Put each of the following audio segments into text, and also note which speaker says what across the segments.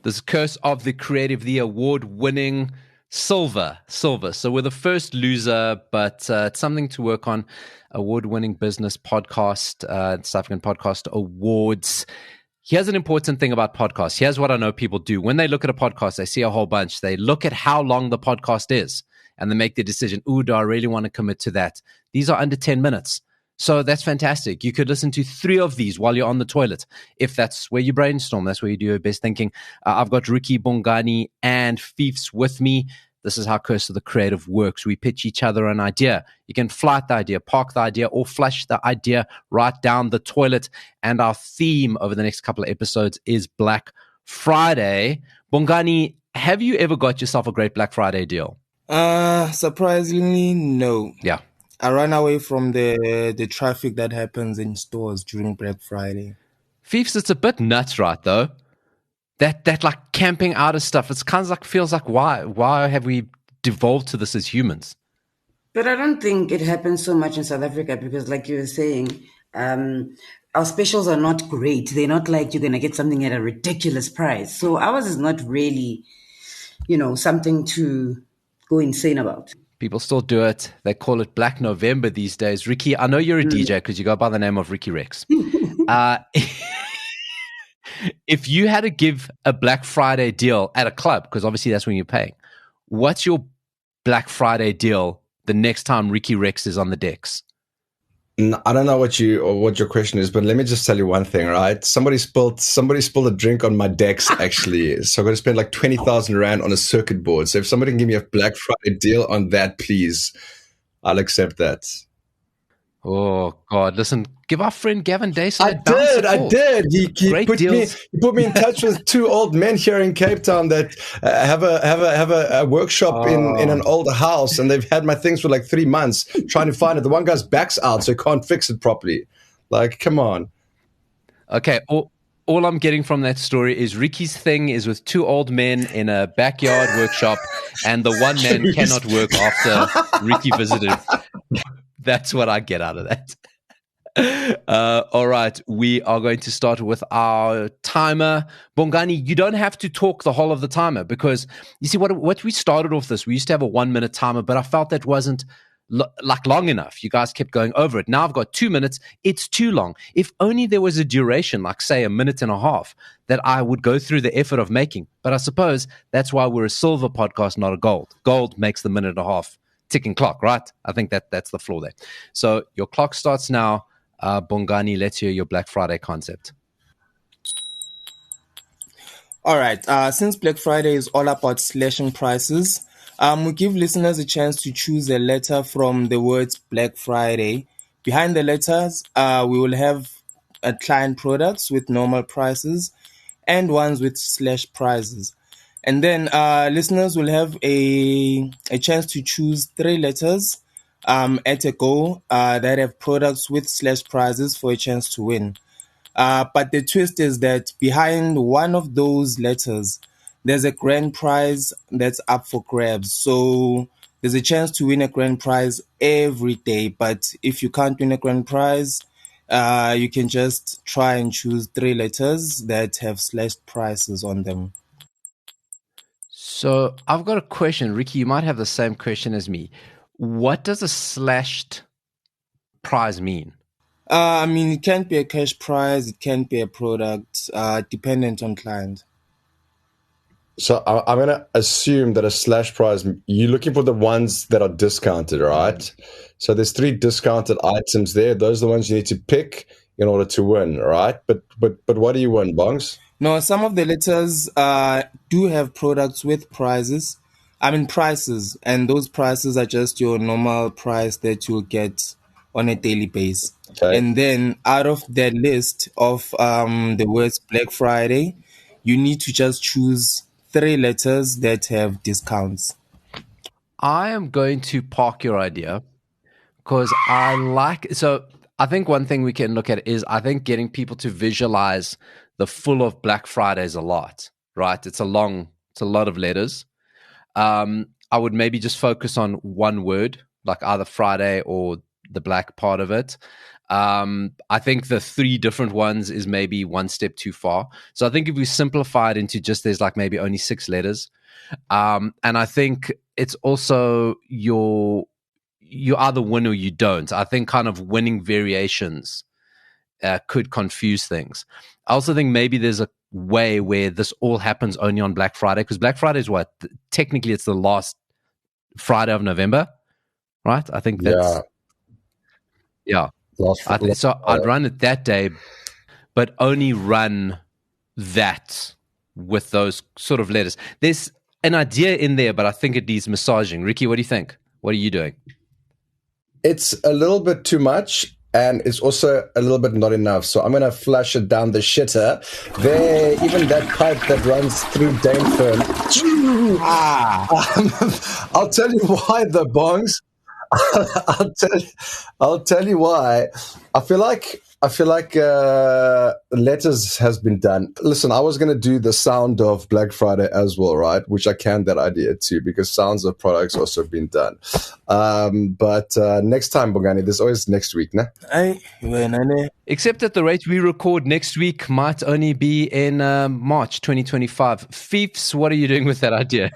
Speaker 1: This is Curse of the Creative, the award-winning Silver. So we're the first loser, but it's something to work on. Award-winning business podcast, South African Podcast Awards. Here's an important thing about podcasts. Here's what I know people do. When they look at a podcast, they see a whole bunch. They look at how long the podcast is, and they make the decision, ooh, do I really want to commit to that? These are under 10 minutes. So that's fantastic. You could listen to 3 of these while you're on the toilet. If that's where you brainstorm, that's where you do your best thinking. I've got Ricci, Bongani, and Fiefs with me. This is how Curse of the Creative works. We pitch each other an idea. You can flight the idea, park the idea, or flush the idea right down the toilet. And our theme over the next couple of episodes is Black Friday. Bongani, have you ever got yourself a great Black Friday deal?
Speaker 2: Surprisingly, no.
Speaker 1: Yeah.
Speaker 2: I run away from the traffic that happens in stores during Black Friday.
Speaker 1: Fiefs, it's a bit nuts, right, though? That like camping out of stuff. It's kind of like, feels like, why have we devolved to this as humans?
Speaker 3: But I don't think it happens so much in South Africa because, like you were saying, our specials are not great. They're not like you're going to get something at a ridiculous price. So ours is not really, something to go insane about.
Speaker 1: People still do it. They call it Black November these days. Ricci, I know you're a DJ because you go by the name of Ricky Rex. If you had to give a Black Friday deal at a club, because obviously that's when you're paying, what's your Black Friday deal the next time Ricky Rex is on the decks?
Speaker 4: I don't know what your question is, but let me just tell you one thing, right? Somebody spilled a drink on my decks, actually. So I'm going to spend like 20,000 Rand on a circuit board. So if somebody can give me a Black Friday deal on that, please, I'll accept that.
Speaker 1: Oh, God. Listen, give our friend Gavin Dace
Speaker 4: I did. He put me in touch with 2 old men here in Cape Town that have a workshop in an older house, and they've had my things for like 3 months trying to find it. The one guy's back's out, so he can't fix it properly. Like, come on.
Speaker 1: Okay, all I'm getting from that story is Ricky's thing is with 2 old men in a backyard workshop, and the one man cannot work after Ricky visited. That's what I get out of that. All right, we are going to start with our timer. Bongani, you don't have to talk the whole of the timer because you see what we started off this. We used to have a 1-minute timer, but I felt that wasn't long enough. You guys kept going over it. Now I've got 2 minutes. It's too long. If only there was a duration, like say 1.5 minutes, that I would go through the effort of making. But I suppose that's why we're a silver podcast, not a gold. Gold makes the 1.5 minutes ticking clock, right? I think that's the flaw there. So your clock starts now. Bongani, let's hear your Black Friday concept.
Speaker 2: All right. Since Black Friday is all about slashing prices, we give listeners a chance to choose a letter from the words Black Friday. Behind the letters, we will have client products with normal prices and ones with slash prices. And then listeners will have a chance to choose 3 letters at a go that have products with slash prizes for a chance to win. But the twist is that behind one of those letters, there's a grand prize that's up for grabs. So there's a chance to win a grand prize every day. But if you can't win a grand prize, you can just try and choose 3 letters that have slashed prices on them.
Speaker 1: So I've got a question. Ricky, you might have the same question as me. What does a slashed prize mean?
Speaker 2: It can't be a cash prize. It can't be a product, dependent on client.
Speaker 4: So I'm going to assume that a slash prize, you're looking for the ones that are discounted, right? So there's 3 discounted items there. Those are the ones you need to pick in order to win, right? But what do you win, Bongs?
Speaker 2: No, some of the letters do have products with prices, and those prices are just your normal price that you'll get on a daily basis. Okay. And then out of that list of the words Black Friday, you need to just choose 3 letters that have discounts.
Speaker 1: I am going to park your idea because I think one thing we can look at is I think getting people to visualize the full of Black Friday is a lot, right? It's a lot of letters. I would maybe just focus on one word, like either Friday or the black part of it. I think the 3 different ones is maybe one step too far. So I think if we simplify it into just there's like maybe only 6 letters. And I think it's also you either win or you don't. I think kind of winning variations could confuse things. I also think maybe there's a way where this all happens only on Black Friday, because Black Friday is what? Technically, it's the last Friday of November, right? I think that's... Yeah. So I'd run it that day, but only run that with those sort of letters. There's an idea in there, but I think it needs massaging. Ricky, what do you think? What are you doing?
Speaker 4: It's a little bit too much, and it's also a little bit not enough. So I'm going to flush it down the shitter. There, even that pipe that runs through Danefern. I'll tell you why, the bongs. I'll tell you why. I feel like letters has been done. Listen, I was going to do the sound of Black Friday as well, right? Which I canned that idea too, because sounds of products also been done. But next time, Bongani, there's always next week, nah?
Speaker 1: Except at the rate we record, next week might only be in March 2025. Fiefs, what are you doing with that idea?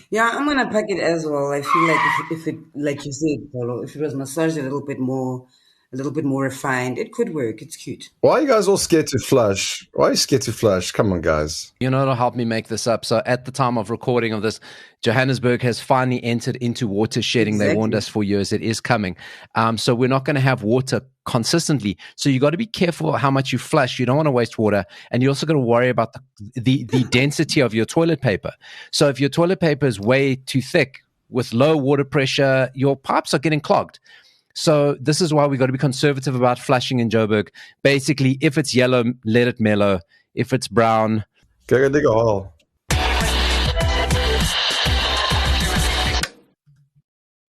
Speaker 3: Yeah, I'm gonna pack it as well. I feel like if it, like you said, Paulo, if it was massaged a little bit more refined, it could work. It's cute.
Speaker 4: Why are you guys all scared to flush? Why are you scared to flush? Come on, guys.
Speaker 1: You know, to help me make this up. So at the time of recording of this, Johannesburg has finally entered into water shedding. Exactly. They warned us for years it is coming. So we're not going to have water consistently. So you got to be careful how much you flush. You don't want to waste water. And you also got to worry about the density of your toilet paper. So if your toilet paper is way too thick with low water pressure, your pipes are getting clogged. So this is why we got to be conservative about flushing in Joburg. Basically, if it's yellow, let it mellow. If it's brown,
Speaker 4: go dig a hole.